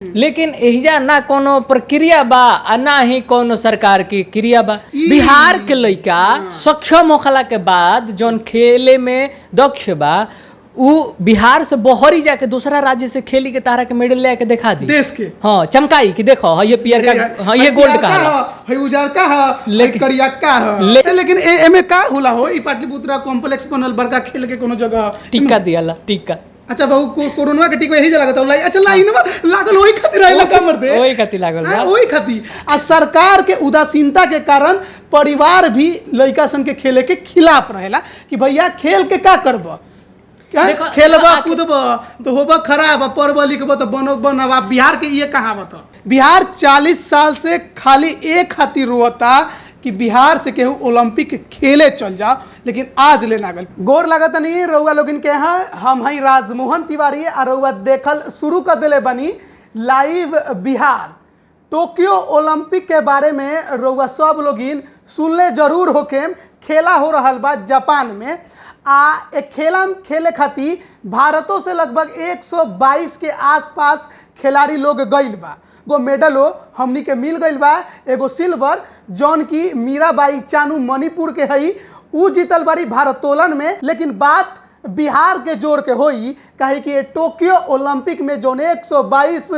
लेकिन एहिजा ना कोनो प्रक्रिया बा आ ना ही कोनो सरकार की क्रिया बा। बिहार के लइका सक्षम होखला के बाद जौन खेले में दक्ष बा उ बिहार से बहरी जाके दूसरा राज्य से खेली के तारा के मेडल ले आके दिखा दी देश के। हाँ चमकाई कि देखो हाँ ये पियर का हाँ ये गोल्ड का है उजर का है करिया का है लेकिन एमे का होला हो ई पाटलिपुत्रा कॉम्प्लेक्स बनल बड़का खेल के कोनो जगह टीका दियाला टीका। अच्छा बहु कोरोना के टीका यही जगह लाई अच्छा लाइन में लागल ओही खातिर आइला कमर दे ओही खातिर लागल बा ओही खातिर आ सरकार के उदासीनता के कारण परिवार भी लइका सन के खेले के खिलाफ रहेला कि भैया खेल के का करब क्या खेलबा कूदबा तो होबा खराब पढ़बा लिखबा तो बनबा। बिहार के ये कहावत है। बिहार 40 साल से खाली एक खातिर रोता कि बिहार से केहू ओलंपिक खेले चल जाओ लेकिन आज ले ना गल। गोर लागत नहीं रउआ लोगन के यहाँ हम हई राजमोहन तिवारी और रउआ देखल शुरू कर दिले बनी लाइव बिहार टोक्यो ओलंपिक के बारे में रउआ सब लोगिन सुनले जरूर होके खेला हो रहा बा जापान में एक खेला खेले खातिर भारतों से लगभग 122 के आसपास खिलाड़ी लोग गइल बा। गो मेडलो हमनी के मिल गइल बा एगो सिल्वर जौन की मीराबाई चानू मणिपुर के हई उ जीतल बारी भारोत्तोलन में। लेकिन बात बिहार के जोड़ के होई काहे कि टोक्यो ओलंपिक में जौन 122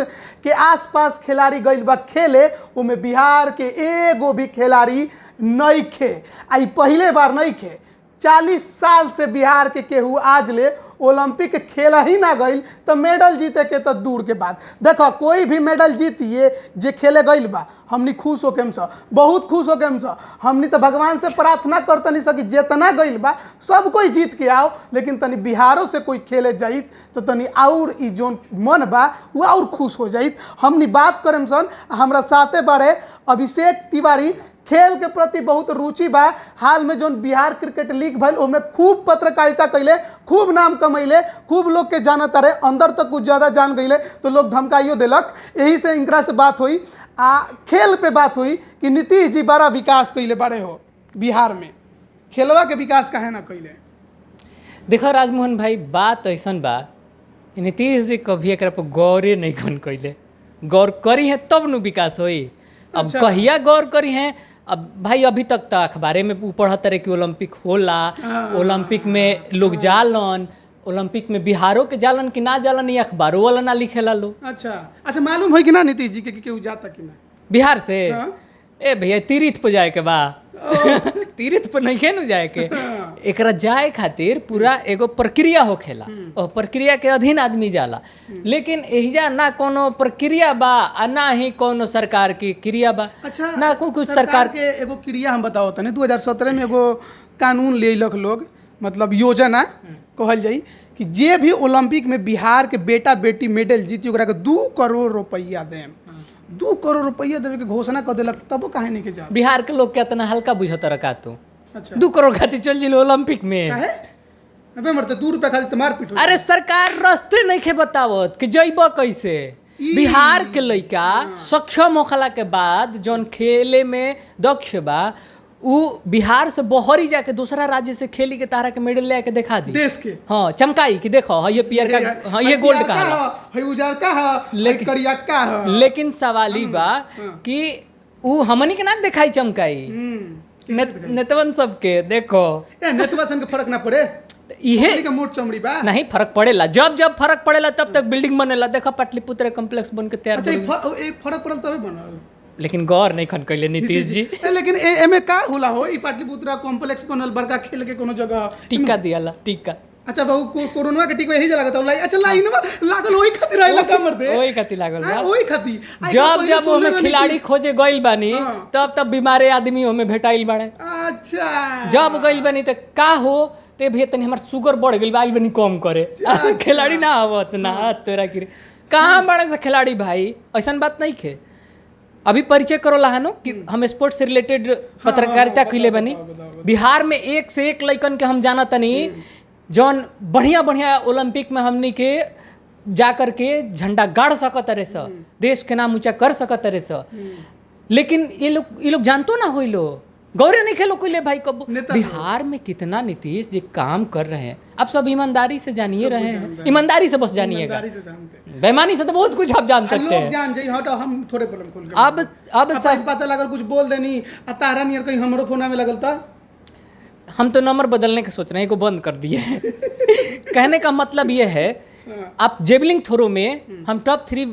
के आसपास खिलाड़ी गइल बा खेले उमें बिहार के एगो भी खिलाड़ी नहीं खे। आई पहले बार नहीं खे 40 साल से बिहार के केहू आज ले ओलंपिक खेला ही ना गइल तो मेडल जीते के तो दूर के बात। देखो कोई भी मेडल जीतिए जे खेले गइल बा हमनी खुश होके हम बहुत खुश होके हम हमनी तो भगवान से प्रार्थना करतनी सकी जितना गइल बा सब कोई जीत के आओ लेकिन तनी बिहारों से कोई खेले जाइत तो तनी और ई जोन मन बा वो और खुश हो जाइत। हमनी बात करें सन हमरा साथे बारे अभिषेक तिवारी खेल के प्रति बहुत रुचि बा। हाल में जोन बिहार क्रिकेट लीग भइल ओमे खूब पत्रकारिता कैले खूब नाम कमैले खूब लोग के जानत रहे अंदर तक कुछ ज़्यादा जान गईले तो लोग धमकाइयो दिलक। यही से इनकरा से बात हुई खेल पे बात हुई कि नीतीश जी बड़ा विकास कैले बड़े हो बिहार में खेलवा के विकास काहे ना कैले। देखो राजमोहन भाई बात ऐसन बा नीतीश जी कभी एक पर गौरे नहीं कौन कैले गौर करी है तब नु विकास होई। अब अच्छा। कहिया गौर करी है अब भाई अभी तक तो अखबारे में पढ़त रहे कि ओलंपिक होला ओलंपिक में लोग जालन ओलंपिक में बिहारों के जालन कि ना जालन ये अखबारों वाला ना लिखेला लोग। अच्छा अच्छा मालूम है कि ना नीतीश जी के कि केहू जाता कि ना बिहार से हाँ? ए भैया तीर्थ पे जाए के बा तीर्थ पे नहीं खेनु जाए के एकरा जाए खातिर पूरा एगो प्रक्रिया होखेला और प्रक्रिया के अधीन आदमी जाला। लेकिन एहिजा ना कोनो प्रक्रिया बा आ ना ही कोनो सरकार की क्रिया बा। अच्छा ना कुछ सरकार के एगो क्रिया हम बताओ तने 2017 में एगो कानून लेलक लोग मतलब योजना कहल जाई कि जे भी ओलंपिक में बिहार के बेटा बेटी मेडल जीती ओकरा के 2 करोड़ रुपया देम 2 करोड़ रुपया देवे के घोषणा कर दिलक तबो काहे नहीं के जा। बिहार के लोग के इतना हल्का बुझत रखा तू अच्छा 2 करोड़ खातिर चल जिलो ओलंपिक में काहे अबे मरते 2 रुपया खातिर मार पीट अरे सरकार रास्ते नहीं खे बतावत कि जइब कैसे। बिहार के लइका सक्षम होखला के बाद जौन खेले में दक्ष बा उ बिहार से बहरी जाके दूसरा राज्य से खेली के तारा के मेडल ले आके दिखा दी देश के। हाँ चमकाई कि देखो हाँ ये पियर का हाँ ये गोल्ड का है उजर का है करिया का है। लेकिन सवाल ही बा कि उ हमनी के ना दिखाई चमकाई नेतवन सबके देखो ए नेतवा सन के फर्क ना पड़े इहे के मोट चमड़ी बा नहीं फर्क पड़ेला जब जब फर्क पड़ेला तब तक बिल्डिंग बनेला देखो पाटलिपुत्र कॉम्प्लेक्स बन के तैयार अच्छा एक फर्क पड़ल तबे बनल लेकिन गौर नहीं खन कैले नीतीश जी लेकिन एमे का होला हो ई पाटलिपुत्रा कॉम्प्लेक्स बनल बड़का खेल के कोनो जगह टीका दियाला टीका। अच्छा बहु कोरोना के टीका यही जगह लाई अच्छा लाइन में लागल ओही खातिर आइला कमर दे ओही खातिर लागल बा ओही खातिर जब जब ओमे खिलाड़ी खोजे गइल बानी तब तब बीमारे आदमी ओमे भेटाइल बाड़े। अच्छा जब गइल बानी त का हो ते भैया तनी हमार शुगर बढ़ गइल बा बनी कम करे खिलाड़ी ना आवत ना तोरा की कहाँ बड़े से खिलाड़ी भाई ऐसा बात नहीं खे। अभी परिचय करो लहानो कि हम स्पोर्ट्स से रिलेटेड पत्रकारिता कैले बनी बिहार में एक से एक लइकन के हम जाना तनी जौन बढ़िया बढ़िया ओलंपिक में हमनी के जा कर के झंडा गाड़ सकत रहे देश के नाम ऊंचा कर सकत रहे लेकिन ये लोग जानतो ना हो लो गौरे नहीं खेलो कोई ले भाई कब नेता बिहार में कितना नीतीश जी काम कर रहे हैं आप सब ईमानदारी से जानिए रहे हैं ईमानदारी से बस जानिएगा ईमानदारी से जानते हैं। बेईमानी से तो बहुत कुछ आप जान सकते लोग हैं जान जाई हटो हम थोड़े बोलम खोल के अब सब पता लगल कुछ बोल देनी आ तारा नियर कहीं हमरो फोना में लगल था। हम तो नंबर बदलने का सोच रहे हैं को बंद कर दिए हैं। कहने का मतलब ये है आप जेवलिंग थ्रो में हम टॉप 3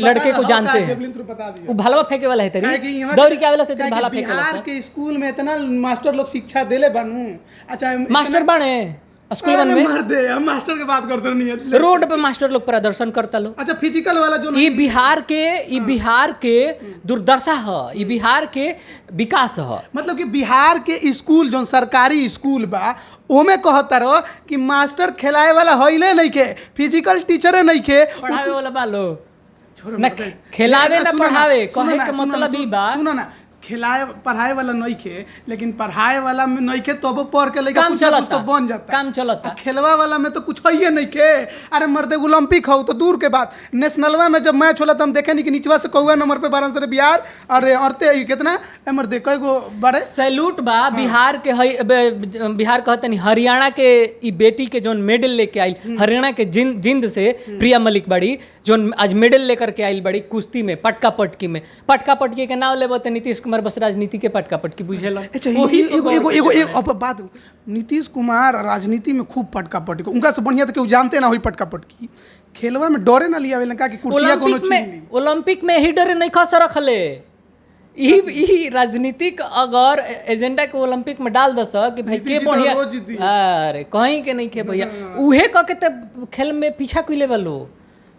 लड़के को जानते हैं जेवलिन थ्रो बता दियो वो भालवा फेंके वाला है काहे कि तेरी यहाँ दौरी के आवेला से तेरी काहे कि भाला फेंके वाला बिहार के स्कूल में इतना मास्टर लोग शिक्षा देले बानू। अच्छा मास्टर बने स्कूल में मार दे हम मास्टर के बात करते नहीं है। रोड पे मास्टर लोग प्रदर्शन करता लो अच्छा फिजिकल वाला जो ये बिहार के दुर्दशा है ये बिहार के विकास है मतलब कि बिहार के स्कूल जो सरकारी स्कूल बा ओमे कहता रहो कि मास्टर खिलाए वाला हइले नहीं के फिजिकल टीचरे नहीं के पढ़ावे वाला बालो छोड़ो ना मत दे। खेलावे ना सुनो पढ़ावे सुनो कहे ना, के सुनो ना, मतलब ई बा सुनो ना खिलाए पढ़ाए वाला नहीं खे लेकिन पढ़ाए वाला में नहीं खे तब पढ़ के लेके काम कुछ ना कुछ चलता तो बन जाता काम चलता आ खेलवा वाला में तो कुछ है नहीं के। अरे मर्दे ओलंपिक हो तो दूर के बात नेशनलवा में जब मैच होला तो हम देखे नहीं कि नीचवा से कौआ नंबर पे 12 से बिहार अरे औरते कितना ए मर्दे कई गो बड़े सैल्यूट बा बिहार के बिहार कहते नहीं हरियाणा के ई बेटी के जोन मेडल लेके आई हरियाणा के जिंद से प्रिया मलिक बड़ी जोन आज मेडल लेकर के आई बड़ी कुश्ती में पटका पटकी के नाम लेबो तो नीतीश कुमार बस राजनीति के पटका पटकी बुझेला अच्छा एगो अब बात नीतीश कुमार राजनीति में खूब पटका पटकी उनका से बढ़िया तो केहू जानते ना होई पटका पटकी खेलवा में डरे ना लिया का कि कुर्सिया कोनो छीन ली। ओलंपिक में ही डरे नहीं खस रखले ई राजनीतिक अगर एजेंडा के ओलंपिक में डाल दस कि भाई के बढ़िया अरे कहीं के नहीं के भैया उहे कह के तो खेल में पीछा कोई लेवल हो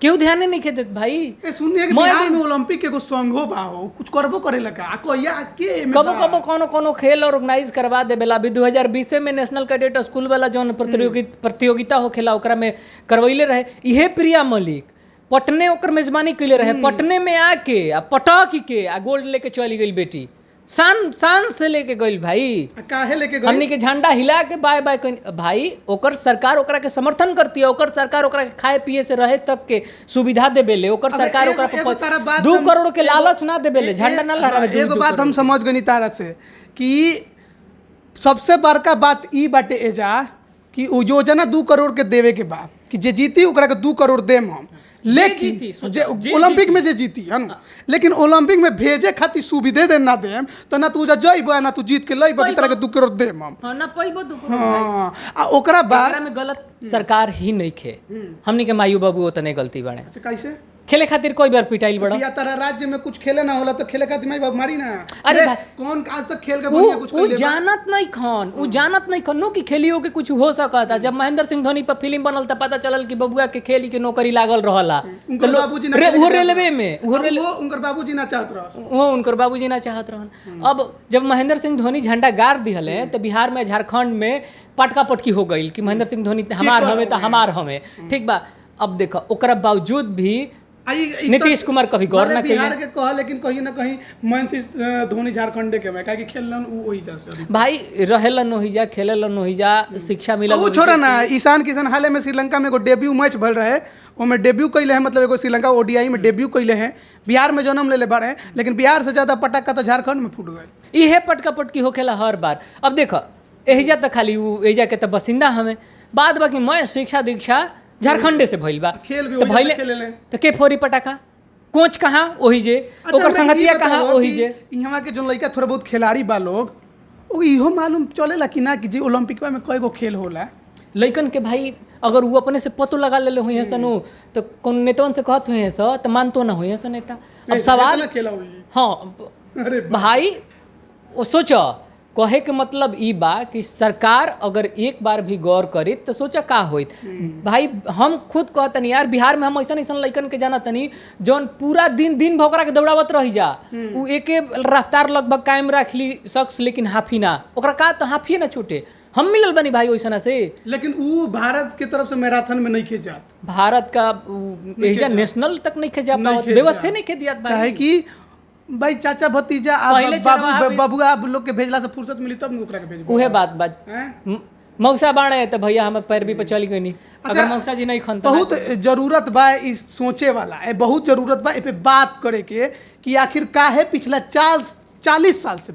केहू ध्यान नहीं के देत भाई ए सुनिए कि बिहार में ओलंपिक के एगो संघो बा हो कुछ करबो करेला का कहिया के में कबो कोनो खेल ऑर्गेनाइज करवा देबेला अभी 2020 में नेशनल कैडेट स्कूल वाला जौन प्रतियोगिता होखेला ओकरा में करवैले रहे इहे प्रिया मलिक पटने ओकर मेजबानी कैले रहे पटने में आके आ पटक के आ गोल्ड लेके चली गई बेटी शान से लेके गई भाई काहे लेके गई हमनी के झंडा हिला के बाय बाय भाई ओकर सरकार ओकरा के समर्थन करती है ओकर सरकार ओकरा के खाए पिए से रहे तक के सुविधा देबेले ओकर सरकार ओकरा पे 2 करोड़ के लालच ना देबेले झंडा ना लहरावे एगो बात हम समझ गनी तारा से कि सबसे बड़का बात ई बाटे एजा कि उ योजना 2 करोड़ के देवे के बा कि जे जीती ओकरा के 2 करोड़ देम हम लेकिन ओलंपिक में जे जीती है ना लेकिन ओलंपिक में भेजे खातिर सुविधे दे ना देम तो ना तू जइब ना तू जीत के लइब की तरह के 2 करोड़ देम हम हां ना पैबो 2 करोड़ हां आ ओकरा बाद में गलत सरकार ही नहीं खे हमनी के मायू बाबू ओतने गलती बाड़े अच्छा कैसे खेले खातिर कोई बार पिटाइल बड़ा या तारा राज्य में कुछ खेले ना होला तो खेले खातिर माई बाप मारी ना अरे कौन आज तक खेल के बढ़िया कुछ वो जानत नहीं खन नो कि खेलियो के कुछ हो सकता जब महेंद्र सिंह धोनी पर फिल्म बनल त पता चलल कि बबुआ के खेली के नौकरी लागल रहला उनकर बाबूजी ना वो रेलवे में उनकर बाबूजी ना चाहत रहस वो उनकर बाबूजी ना चाहत रहन अब जब महेंद्र सिंह धोनी झंडा गाड़ दिहले तो बिहार में झारखंड में पटका पटकी हो गई कि महेंद्र सिंह धोनी हमार हमें तो हमार हमें ठीक बा अब देखो ओकरा बावजूद भी नीतीश कुमार कभी गौर ना बिहार के कह लेकिन कहीं ना कहीं महेंद्र सिंह धोनी झारखंड के में काहे कि खेलन वही जैसे भाई रहेलन ओहिजा खेलेलन ओहिजा शिक्षा मिलल वो छोड़ा ना ईशान किशन हाल में श्रीलंका में एगो डेब्यू मैच भल रहे ओमे डेब्यू कैले हैं मतलब एगो श्रीलंका ओडीआई में डेब्यू कैले हैं बिहार में जन्म ले बारे लेकिन बिहार से ज्यादा पटक्का तो झारखंड में फूट गए इहे पटका पटकी होखेला हर बार अब देखो एहिजा तो खाली एहिजा के तो बसिंदा हमें बाद बाकी मैं शिक्षा दीक्षा झारखंडे से भइल बा खेल भी तो भइले तो के फोरी पटाखा कोच कहाँ ओही जे ओकर संगतिया कहाँ ओही जे यहाँ के जो लड़का थोड़ा बहुत खिलाड़ी बा लोग वो इहो मालूम चलेला कि ना कि जी ओलंपिक में कई गो खेल होला लइकन के भाई अगर वो अपने से पतो लगा लेले हुई सन तो कौन नेतावन से कहत हुई स तो मानतो ना हुई सन नेता अब सवाल हाँ भाई वो सोचो कहे के मतलब ई बा कि सरकार अगर एक बार भी गौर करी तो सोचा का होइत भाई हम खुद कहतनी यार बिहार में हम ऐसा लइकन के जाना तनी जौन पूरा दिन भोकरा के दौड़ावत रही जा उ एके रफ्तार लगभग कायम रख ली शख्स लेकिन हाफी ना ओकरा का तो हाफी ना छूटे हम मिलल बनी भाई वैसा से लेकिन वो भारत के तरफ से मैराथन में नहीं खेल जात भारत का एहिजा नेशनल तक नहीं खेल जा व्यवस्था नहीं खेल दिया भाई कि भाई चाचा भतीजा बाबू आप लोग के भेजला से फुर्सत मिली तब ओकरा के भेज उहे बात मौसा बाणे तो भैया हमें पैरवी पे चली गई नहीं अगर मौसा जी नहीं खनता बहुत जरूरत बा इस सोचे वाला है बहुत जरूरत बा ए पे बात करे के कि आखिर काहे पिछला 40 साल से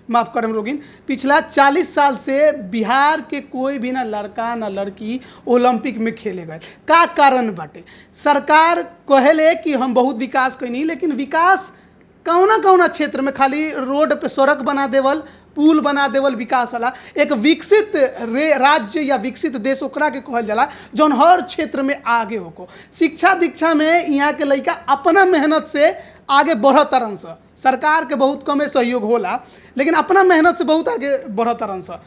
माफ़ करम रोगिन, पिछला 40 साल से बिहार के कोई भी ना लड़का ना लड़की ओलंपिक में खेले गए। का कारण बाटे? सरकार कहेले कि हम बहुत विकास कैनी, लेकिन विकास कौना कौना क्षेत्र में? खाली रोड पे सड़क बना देवल, पुल बना देवल विकास वाला। एक विकसित राज्य या विकसित देश ओकरा के कहल जाला जौन हर क्षेत्र में आगे होको। शिक्षा दीक्षा में यहाँ के लड़का अपना मेहनत से आगे बढ़त तरन सा। सरकार के बहुत कमे सहयोग होला, लेकिन अपना मेहनत से बहुत आगे बढ़त तरन सा।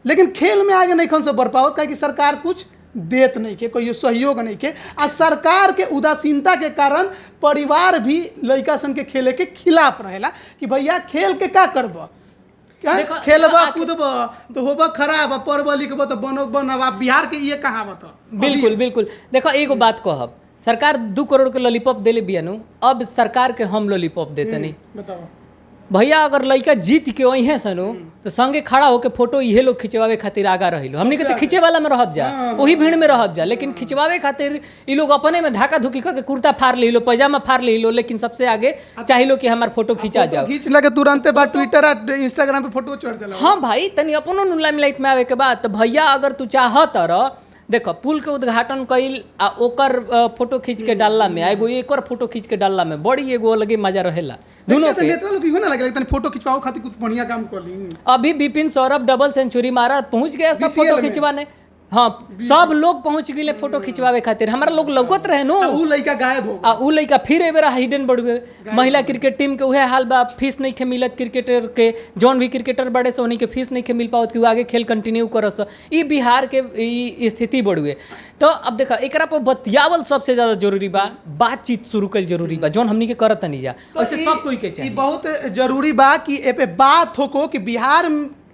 लेकिन खेल में आगे नहीं खन से बढ़ पावत, काहे कि सरकार कुछ देत नहीं के, कोई सहयोग नहीं के। आ सरकार के उदासीनता के कारण परिवार भी लड़का सन के खेले के खिलाफ रहेला कि भैया खेल के का करब, क्या खेलबा कूदबा तो होबा खराब, पढ़बा लिखबा तो बनबा। बिहार के ये कहावत। बिल्कुल बिल्कुल। देखो एगो बात कहब, सरकार 2 करोड़ के लॉलीपॉप देले बियानु, अब सरकार के हम लॉलीपॉप देते नहीं। बताओ भैया, अगर लड़का जीत के वही है सनु तो संगे खड़ा होके फोटो इहे लोग खिंचवावे खातिर आगा रहिलो। हमनी के तो खिंचे वाला में रहब जा, वही भीड़ में रहब जा, लेकिन खिंचवावे खातिर ई लोग अपने में धाका धुकी करके कुर्ता फाड़ लो, पैजामा फाड़ लो, लेकिन सबसे आगे चाहिए कि हमार फोटो खिंचा जाओ। खींच लगे तुरंत बाद ट्विटर और इंस्टाग्राम पे फोटो चढ़ जाला। हाँ भाई, तनी अपनो लाइमलाइट में आवे के बाद तो भैया अगर तू चाहत रह, देखो पुल के उद्घाटन कइल आ ओकर फोटो खींच के डालला में, एगो एक और फोटो खींच के डालला में बड़ी एगो अलगे मजा रहेला दोनों के। नेता लोग इहो ना लगे तनी फोटो खिंचवाओ खातिर कुछ बढ़िया काम कर ली। अभी विपिन सौरभ डबल सेंचुरी मारा, पहुंच गया सब फोटो खिंचवाने। हाँ, सब लोग पहुंच गए फोटो खिंचवावे खातिर। हमारा लोग लौकत रहे नो, ऊ लड़का गायब हो आ ऊ लड़का फिर ए बेरा हिडन बढ़वे। महिला क्रिकेट टीम के उहे हाल बा, फीस नहीं के मिलत क्रिकेटर के, जौन भी क्रिकेटर बड़े से उन्हीं के फीस नहीं के मिल पावत कि आगे खेल कंटिन्यू करस। ई बिहार के ई स्थिति बढ़वे। तो अब देखा एकरा पर बतियावल सबसे ज्यादा जरूरी बा, बातचीत शुरू कल जरूरी बा, जौन हमनी के करत नहीं जा वैसे सब कोई के चाहिए। बहुत जरूरी बा कि ए पे बात होको कि बिहार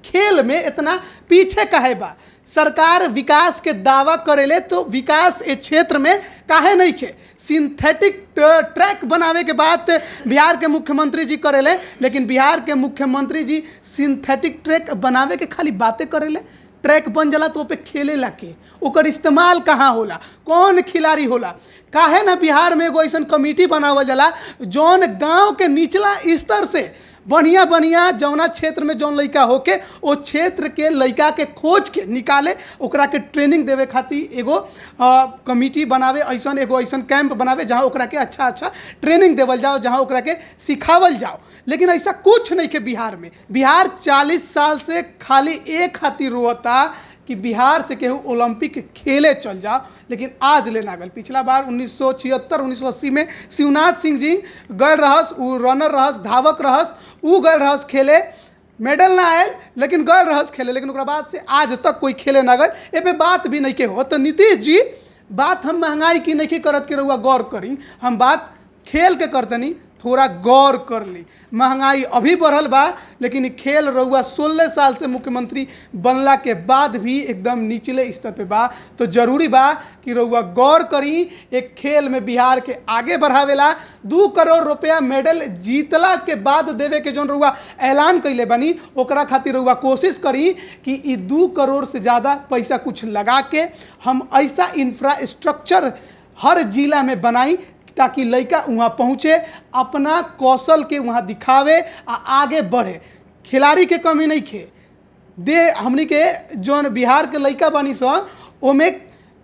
खेल में इतना पीछे काहे बा। सरकार विकास के दावा करेले तो विकास ए क्षेत्र में काहे नहीं खे। सिंथेटिक ट्रैक बनावे के बात बिहार के मुख्यमंत्री जी करेले, लेकिन बिहार के मुख्यमंत्री जी सिंथेटिक ट्रैक बनावे के खाली बातें करेले। ट्रैक बन जाला तो पे खेले ला के, ओकर इस्तेमाल कहाँ होला, कौन खिलाड़ी होला? काहे ना बिहार में एगो ऐसा कमेटी बनावल जाला जौन गांव के निचला स्तर से बढ़िया बढ़िया जौना क्षेत्र में जौन लड़का होके वो क्षेत्र के लड़का के खोज के निकाले, ओकरा के ट्रेनिंग देवे खातिर एगो कमेटी बनावे, ऐसा कैंप बनावे जहाँ ओकरा के अच्छा अच्छा ट्रेनिंग देवल जाओ, जहाँ ओकरा के सिखावल जाओ। लेकिन ऐसा कुछ नहीं के बिहार में। बिहार 40 साल से खाली एक खातिर रोता कि बिहार से केहू ओलंपिक खेले चल जाओ, लेकिन आज ले ना गल। पिछला बार 1976-1980 में शिवनाथ सिंह जी गए रहस, उ रनर रहस, धावक रहस, उ गए रहस खेले, मेडल ना आयल लेकिन गए रहस खेले, लेकिन ओकरा बाद से आज तक कोई खेले ना गए। ए पे बात भी नहीं के हो। तो नीतीश जी, बात हम महंगाई की नहीं करत के रहुआ गौर करी, हम बात खेल के करतनी, थोड़ा गौर कर ली। महंगाई अभी बढ़ल बा, लेकिन खेल रहुआ 16 साल से मुख्यमंत्री बनला के बाद भी एकदम निचले स्तर पे बा। तो जरूरी बा कि रहुआ गौर करी, एक खेल में बिहार के आगे बढ़ावेला 2 करोड़ रुपया मेडल जीतला के बाद देवे के जौन रहुआ ऐलान कैले बनी, ओकरा खातिर रहुआ कोशिश करी कि ई 2 करोड़ से ज़्यादा पैसा कुछ लगा के हम ऐसा इंफ्रास्ट्रक्चर हर जिला में बनाई ताकि लड़का वहाँ पहुँचे, अपना कौशल के वहाँ दिखावे आ आगे बढ़े। खिलाड़ी के कमी नहीं खे दे। हमनी के जौन बिहार के लड़का बानी स ओमे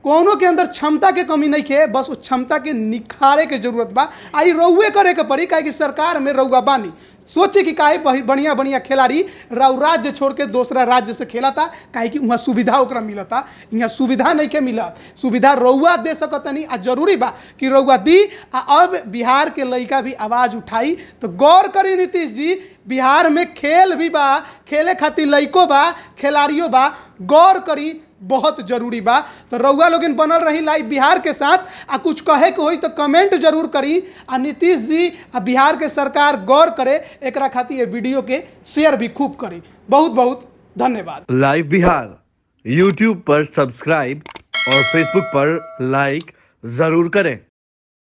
कोनो के अंदर क्षमता के कमी नहीं खे, बस उस क्षमता के निखारे के जरूरत बा। आई रउए करे के पड़ी, काहे कि सरकार में रउआ बानी। सोचे कि काहे बढ़िया बढ़िया खिलाड़ी राउ राज्य छोड़ के दूसरा राज्य से खेला था, काहे कि वहाँ सुविधा ओकरा मिलता, यहाँ सुविधा नहीं के मिला। सुविधा रउआ दे सकतनी आ जरूरी बा कि रउआ दी। अब बिहार के लड़का भी आवाज़ उठाई। तो गौर करी नीतीश जी, बिहार में खेल भी बा, खेले खातिर लड़को बा, खिलाड़ियों बा, गौर करी, बहुत जरूरी बा। तो रउआ लोगन बनल रही लाइव बिहार के साथ। आ कुछ कहे के होई तो कमेंट जरूर करी। आ नीतीश जी आ बिहार के सरकार गौर करे, एकरा खातिर ये वीडियो के शेयर भी खूब करी। बहुत बहुत धन्यवाद। लाइव बिहार यूट्यूब पर सब्सक्राइब और फेसबुक पर लाइक जरूर करें।